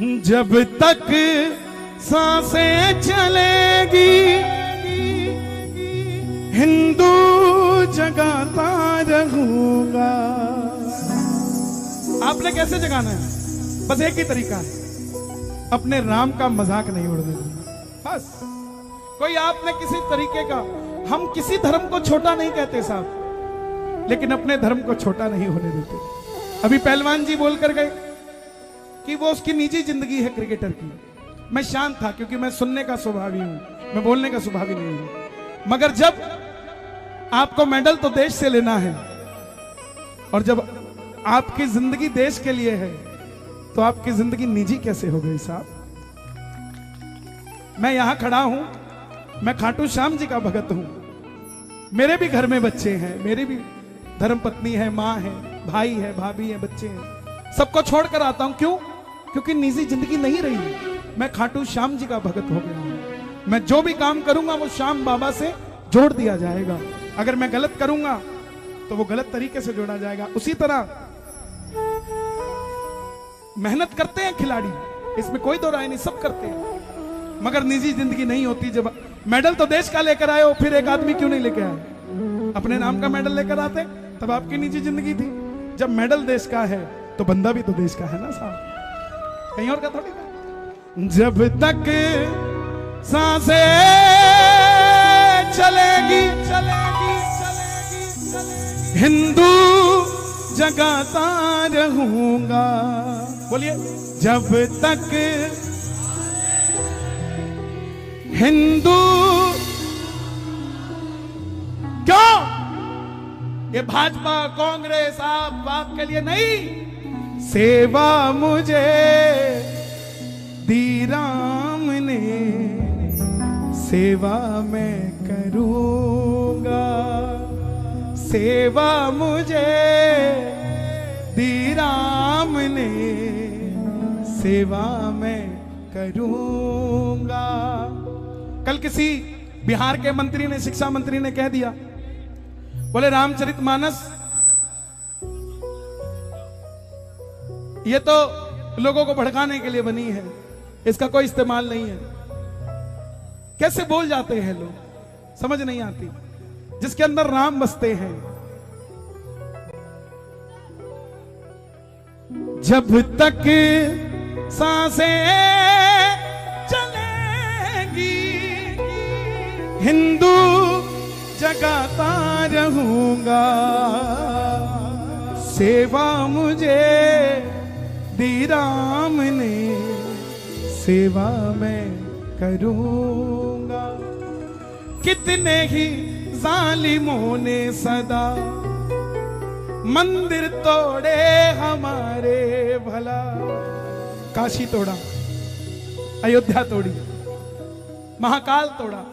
जब तक सांसें चलेगी हिंदू जगाता रहूंगा। आपने कैसे जगाना है? बस एक ही तरीका है, अपने राम का मजाक नहीं उड़ने देना। बस कोई आपने किसी तरीके का, हम किसी धर्म को छोटा नहीं कहते साहब, लेकिन अपने धर्म को छोटा नहीं होने देते। अभी पहलवान जी बोल कर गए कि वो उसकी निजी जिंदगी है क्रिकेटर की। मैं शांत था क्योंकि मैं सुनने का स्वभावी हूं, मैं बोलने का स्वभावी नहीं हूं। मगर जब आपको मेडल तो देश से लेना है और जब आपकी जिंदगी देश के लिए है तो आपकी जिंदगी निजी कैसे हो गई साहब? मैं यहां खड़ा हूं, मैं खाटू श्याम जी का भगत हूं, मेरे भी घर में बच्चे हैं, मेरी भी धर्मपत्नी है, मां है, भाई है, भाभी है, बच्चे हैं, सबको छोड़कर आता हूं। क्यों? क्योंकि निजी जिंदगी नहीं रही, मैं खाटू श्याम जी का भगत हो गया हूं। मैं जो भी काम करूंगा वो श्याम बाबा से जोड़ दिया जाएगा। अगर मैं गलत करूंगा तो वो गलत तरीके से जोड़ा जाएगा। उसी तरह मेहनत करते हैं खिलाड़ी, इसमें कोई दो राय नहीं, सब करते हैं, मगर निजी जिंदगी नहीं होती। जब मेडल तो देश का लेकर आए हो, फिर एक आदमी क्यों नहीं लेकर आए? अपने नाम का मेडल लेकर आते, तब आपकी निजी जिंदगी थी। जब मेडल देश का है तो बंदा भी तो देश का है ना साहब, कहीं और का थोड़ी ना। जब तक सांसें चलेगी चलेगी चलेगी चलेगी हिंदू जगाता रहूंगा। बोलिए, जब तक हिंदू। क्यों? ये भाजपा कांग्रेस आप बाप के लिए नहीं, सेवा मुझे दी राम ने, सेवा मैं करूंगा, सेवा मुझे दी राम ने, सेवा मैं करूंगा। कल किसी बिहार के मंत्री ने, शिक्षा मंत्री ने कह दिया, बोले रामचरितमानस ये तो लोगों को भड़काने के लिए बनी है, इसका कोई इस्तेमाल नहीं है। कैसे बोल जाते हैं लोग, समझ नहीं आती। जिसके अंदर राम बसते हैं। जब तक सांसें चलेगी हिंदू जगाता रहूंगा, सेवा मुझे दी राम ने, सेवा मैं करूंगा। कितने ही जालिमों ने सदा मंदिर तोड़े हमारे भला, काशी तोड़ा, अयोध्या तोड़ी, महाकाल तोड़ा,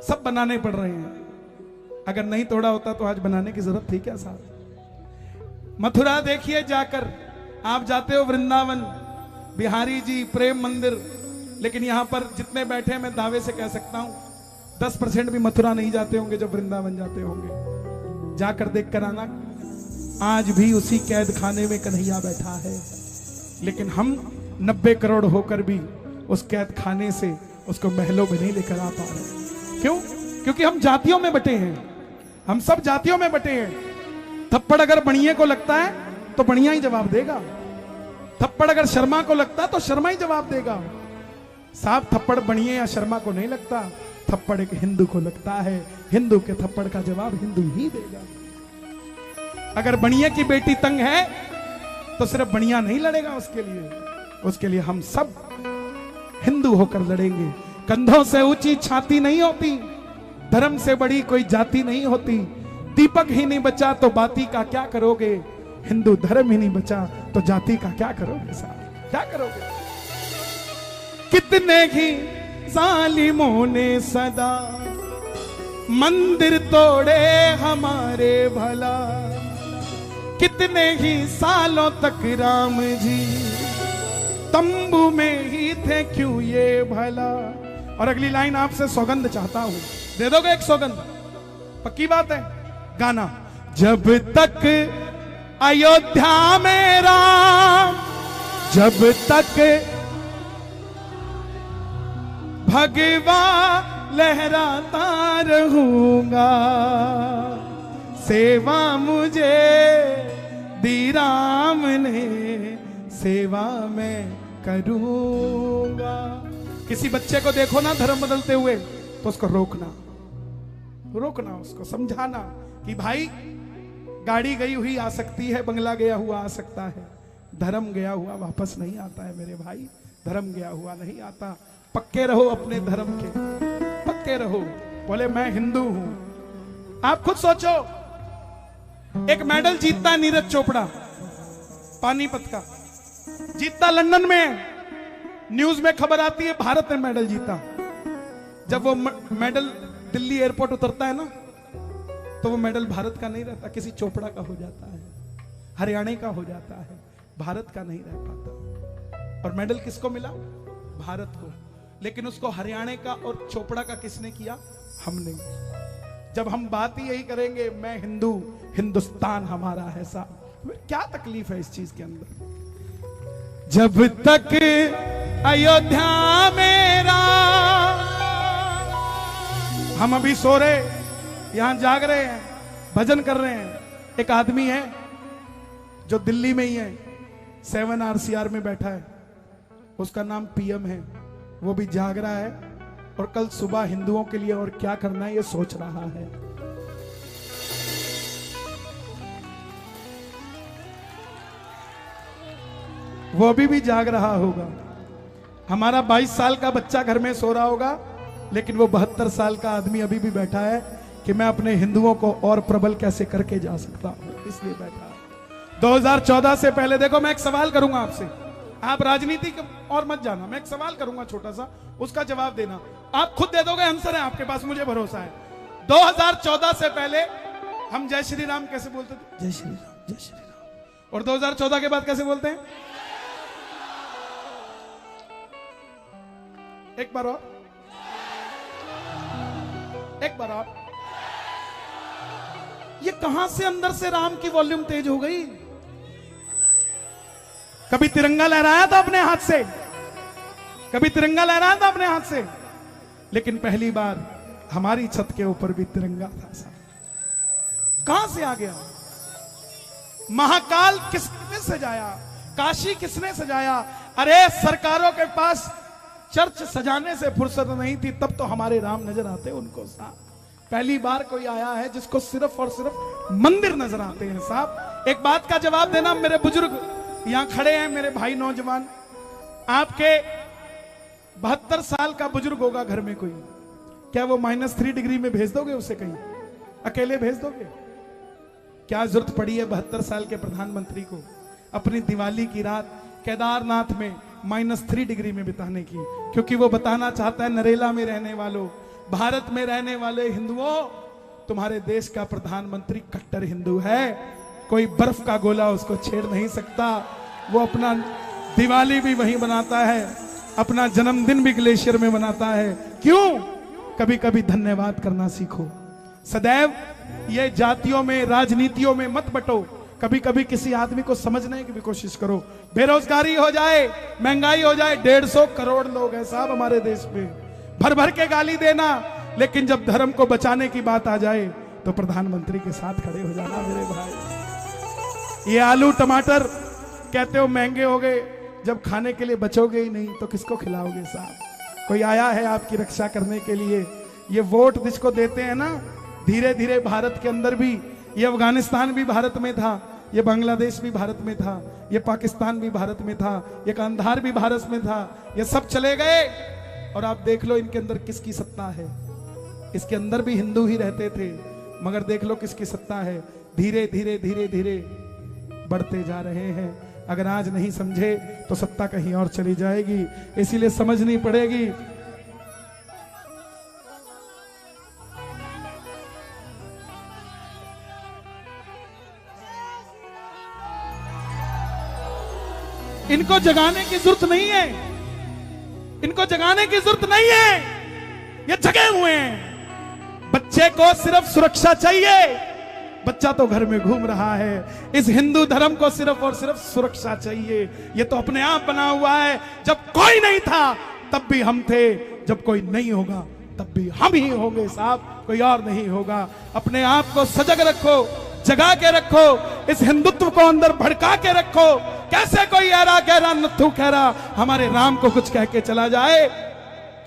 सब बनाने पड़ रहे हैं। अगर नहीं तोड़ा होता तो आज बनाने की जरूरत थी क्या साहब? मथुरा देखिए जाकर, आप जाते हो वृंदावन, बिहारी जी, प्रेम मंदिर, लेकिन यहां पर जितने बैठे मैं दावे से कह सकता हूं 10% भी मथुरा नहीं जाते होंगे जो वृंदावन जाते होंगे। जाकर देख कर आना, आज भी उसी कैद खाने में कन्हैया बैठा है, लेकिन हम 90 करोड़ होकर भी उस कैद खाने से उसको महलों में नहीं लेकर आ पा रहे। क्यों? क्योंकि हम जातियों में बटे हैं, हम सब जातियों में बटे हैं। थप्पड़ अगर बणिये को लगता है तो बणिया ही जवाब देगा, थप्पड़ अगर शर्मा को लगता है तो शर्मा ही जवाब देगा। साहब थप्पड़ बणिये या शर्मा को नहीं लगता, थप्पड़ एक हिंदू को लगता है, हिंदू के थप्पड़ का जवाब हिंदू ही देगा। अगर बणिये की बेटी तंग है तो सिर्फ बणिया नहीं लड़ेगा उसके लिए हम सब हिंदू होकर लड़ेंगे। कंधों से ऊंची छाती नहीं होती, धर्म से बड़ी कोई जाति नहीं होती। दीपक ही नहीं बचा तो बाती का क्या करोगे, हिंदू धर्म ही नहीं बचा तो जाति का क्या करोगे साहब, क्या करोगे? कितने ही जालिमों ने सदा मंदिर तोड़े हमारे भला, कितने ही सालों तक राम जी तंबू में ही थे क्यों ये भला। और अगली लाइन आपसे सौगंध चाहता हूं, दे दोगे एक सौगंध? पक्की बात है। गाना, जब तक अयोध्या में राम, जब तक भगवा लहराता रहूंगा, सेवा मुझे दी राम ने, सेवा मैं करूंगा। किसी बच्चे को देखो ना धर्म बदलते हुए तो उसको रोकना, उसको समझाना कि भाई गाड़ी गई हुई आ सकती है, बंगला गया हुआ आ सकता है, धर्म गया हुआ वापस नहीं आता है मेरे भाई, धर्म गया हुआ नहीं आता। पक्के रहो अपने धर्म के, पक्के रहो। बोले मैं हिंदू हूं। आप खुद सोचो, एक मेडल जीतता है नीरज चोपड़ा पानीपत का, जीतता लंदन में, न्यूज में खबर आती है भारत ने मेडल जीता। जब वो मेडल दिल्ली एयरपोर्ट उतरता है ना, तो वो मेडल भारत का नहीं रहता, किसी चोपड़ा का हो जाता है, हरियाणा का हो जाता है, भारत का नहीं रह पाता। और मेडल किसको मिला? भारत को। लेकिन उसको हरियाणा का और चोपड़ा का किसने किया? हमने। जब हम बात ही यही करेंगे, मैं हिंदू, हिंदुस्तान हमारा है साहब, क्या तकलीफ है इस चीज के अंदर? जब तक अयोध्या मेरा, हम अभी सो रहे, यहां जाग रहे हैं, भजन कर रहे हैं। एक आदमी है जो दिल्ली में ही है, 7 RCR में बैठा है, उसका नाम PM है, वो भी जाग रहा है और कल सुबह हिंदुओं के लिए और क्या करना है ये सोच रहा है। वो अभी भी जाग रहा होगा। हमारा 22 साल का बच्चा घर में सो रहा होगा, लेकिन वो 72 साल का आदमी अभी भी बैठा है कि मैं अपने हिंदुओं को और प्रबल कैसे करके जा सकता हूं, इसलिए बैठा है। 2014 से पहले देखो, मैं एक सवाल करूंगा आपसे, आप राजनीति और मत जाना, मैं एक सवाल करूंगा छोटा सा, उसका जवाब देना। आप खुद दे दोगे, आंसर है आपके पास, मुझे भरोसा है। 2014 से पहले हम जय श्री राम कैसे बोलते थे? जय श्री राम, जय श्री राम। और 2014 के बाद कैसे बोलते हैं? एक बार और, एक बार और। ये कहां से अंदर से राम की वॉल्यूम तेज हो गई? कभी तिरंगा लहराया था अपने हाथ से, कभी तिरंगा लहराया था अपने हाथ से, लेकिन पहली बार हमारी छत के ऊपर भी तिरंगा था साहब। कहां से आ गया? महाकाल किसने सजाया? काशी किसने सजाया? अरे सरकारों के पास चर्च सजाने से फुर्सत नहीं थी, तब तो हमारे राम नजर आते उनको साहब। पहली बार कोई आया है जिसको सिर्फ और सिर्फ मंदिर नजर आते हैं साहब। एक बात का जवाब देना, मेरे बुजुर्ग यहां खड़े हैं, मेरे भाई नौजवान, आपके 72 साल का बुजुर्ग होगा घर में कोई, क्या वो -3 डिग्री में भेज दोगे उसे कहीं? अकेले भेज दोगे? क्या जरूरत पड़ी है 72 साल के प्रधानमंत्री को अपनी दिवाली की रात केदारनाथ में -3 डिग्री में बिताने की? क्योंकि वो बताना चाहता है नरेला में रहने वालों, भारत में रहने वाले हिंदुओं, तुम्हारे देश का प्रधानमंत्री कट्टर हिंदू है, कोई बर्फ का गोला उसको छेड़ नहीं सकता। वो अपना दिवाली भी वहीं बनाता है, अपना जन्मदिन भी ग्लेशियर में मनाता है। क्यों? कभी कभी धन्यवाद करना सीखो। सदैव ये जातियों में, राजनीतियों में मत बटो, कभी कभी किसी आदमी को समझने की भी कोशिश करो। बेरोजगारी हो जाए, महंगाई हो जाए, 150 करोड़ लोग हैं साहब हमारे देश में, भर भर के गाली देना, लेकिन जब धर्म को बचाने की बात आ जाए तो प्रधानमंत्री के साथ खड़े हो जाना मेरे भाई। ये आलू टमाटर कहते हो महंगे हो गए, जब खाने के लिए बचोगे ही नहीं तो किसको खिलाओगे साहब? कोई आया है आपकी रक्षा करने के लिए? ये वोट जिसको देते हैं ना, धीरे धीरे भारत के अंदर भी, ये अफगानिस्तान भी भारत में था, ये बांग्लादेश भी भारत में था, ये पाकिस्तान भी भारत में था, ये कंधार भी भारत में था, ये सब चले गए और आप देख लो इनके अंदर किसकी सत्ता है। इसके अंदर भी हिंदू ही रहते थे, मगर देख लो किसकी सत्ता है। धीरे धीरे धीरे धीरे बढ़ते जा रहे हैं। अगर आज नहीं समझे तो सत्ता कहीं और चली जाएगी, इसीलिए समझनी पड़ेगी। इनको जगाने की जरूरत नहीं है, इनको जगाने की जरूरत नहीं है, ये जगे हुए हैं। बच्चे को सिर्फ सुरक्षा चाहिए, बच्चा तो घर में घूम रहा है। इस हिंदू धर्म को सिर्फ और सिर्फ सुरक्षा चाहिए, ये तो अपने आप बना हुआ है। जब कोई नहीं था तब भी हम थे, जब कोई नहीं होगा तब भी हम ही होंगे साहब, कोई और नहीं होगा। अपने आप को सजग रखो, जगा के रखो, इस हिंदुत्व को अंदर भड़का के रखो। कैसे कोई ऐरा गहरा नथु कह रहा हमारे राम को कुछ कह के चला जाए।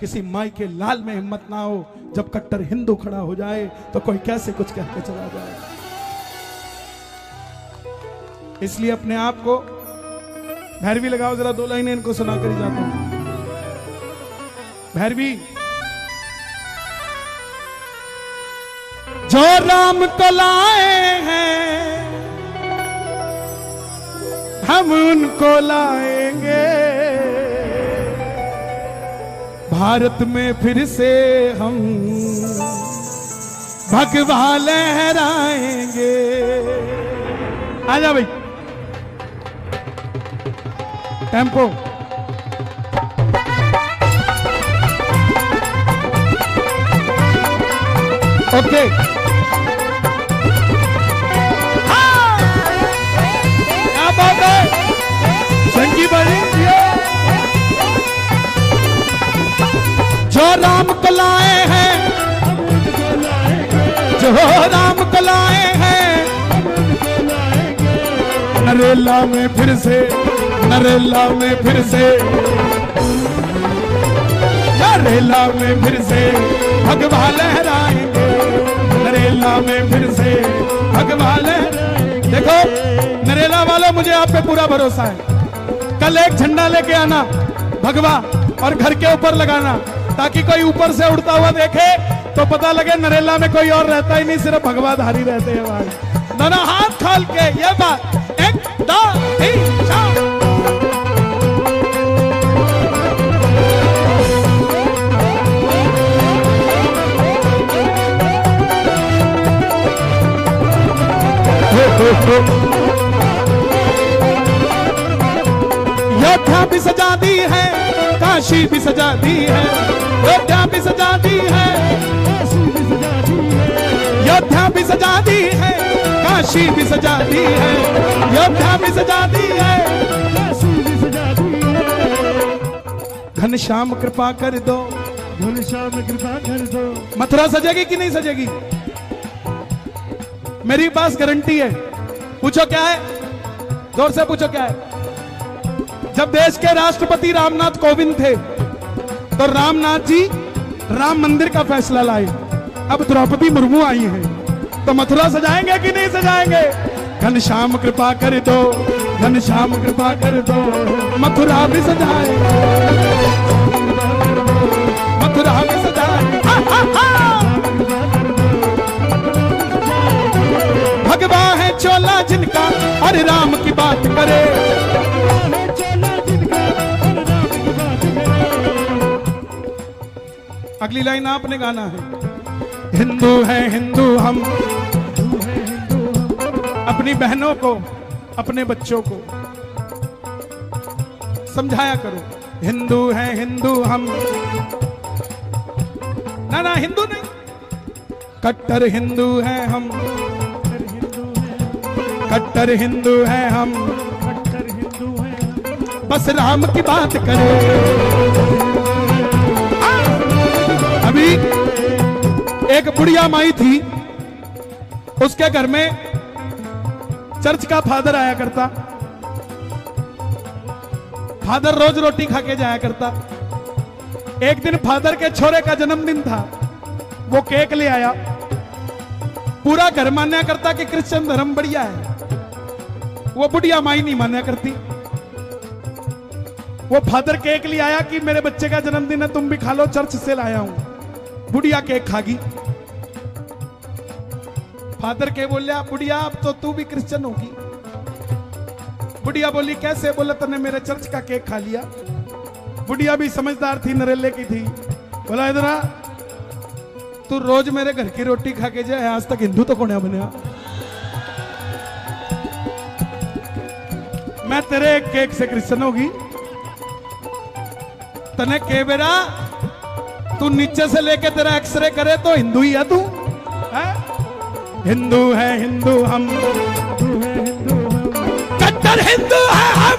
किसी माई के लाल में हिम्मत ना हो, जब कट्टर हिंदू खड़ा हो जाए तो कोई कैसे कुछ कह के चला जाए। इसलिए अपने आप को, भैरवी लगाओ जरा, 2 लाइनें इनको सुना कर ही जाता हूं। भैरवी, जो राम को लाए हैं हम उनको लाएंगे, भारत में फिर से हम भगवा लहराएंगे। आजा भाई, टेम्पो। ओके, क्या बात है संगी भाई। जो राम को लाए हैं, जो राम को लाए हैं, नरेला में फिर से, नरेला में फिर से, नरेला में फिर से भगवा लहराएंगे, नरेला में फिर से भगवा लहराएंगे। देखो नरेला वालों, मुझे आप पे पूरा भरोसा है। कल एक झंडा लेके आना भगवा और घर के ऊपर लगाना, ताकि कोई ऊपर से उड़ता हुआ देखे तो पता लगे नरेला में कोई और रहता ही नहीं, सिर्फ भगवाधारी रहते हैं भाई। दोनों हाथ खोल के ये बात, 1 2 3 4। योद्धा भी सजा दी है, काशी भी सजा दी है, योद्धा भी सजा दी है, योद्धा भी सजा दी है, काशी भी सजा दी है, योद्धा भी सजा दी है, काशी भी सजा दी है। घनश्याम कृपा कर दो, घनश्याम कृपा कर दो। मथुरा सजेगी कि नहीं सजेगी? मेरी पास गारंटी है। पूछो क्या है, जोर से पूछो क्या है। जब देश के राष्ट्रपति रामनाथ कोविंद थे तो रामनाथ जी राम मंदिर का फैसला लाए। अब द्रौपदी मुर्मू आई हैं तो मथुरा सजाएंगे कि नहीं सजाएंगे? घनश्याम कृपा कर दो, घनश्याम कृपा कर दो, मथुरा भी सजाए, मथुरा भी सजाए। भगवा है चोला जिनका और राम की बात करे, अगली लाइन आपने गाना है। हिंदू है हिंदू हम, अपनी बहनों को, अपने बच्चों को समझाया करो। हिंदू है हिंदू हम, ना ना हिंदू नहीं, कट्टर हिंदू है हम, कट्टर हिंदू है हम, बस राम की बात करें। अभी एक बुढ़िया माई थी, उसके घर में चर्च का फादर आया करता। फादर रोज रोटी खा के जाया करता। एक दिन फादर के छोरे का जन्मदिन था, वो केक ले आया। पूरा घर मान्या करता कि क्रिश्चियन धर्म बढ़िया है, वो बुढ़िया माई नहीं मान्या करती। वो फादर केक ले आया कि मेरे बच्चे का जन्मदिन है, तुम भी खा लो, चर्च से लाया हूं। बुढ़िया केक खागी। फादर के बोलिया, बुढ़िया अब तो तू भी क्रिश्चियन होगी। बुढ़िया बोली कैसे? बोला तूने मेरे चर्च का केक खा लिया। बुढ़िया भी समझदार थी, नरेले की थी। बोला इधर आ, तू रोज मेरे घर की रोटी खा के जाए, आज तक हिंदू तो कौन बनया? मैं तेरे एक केक से क्रिश्चियन होगी? तने के बेरा तू नीचे से लेके तेरा एक्सरे करे तो हिंदू ही है तू? हिंदू है हिंदू हम, कट्टर हिंदू है हम,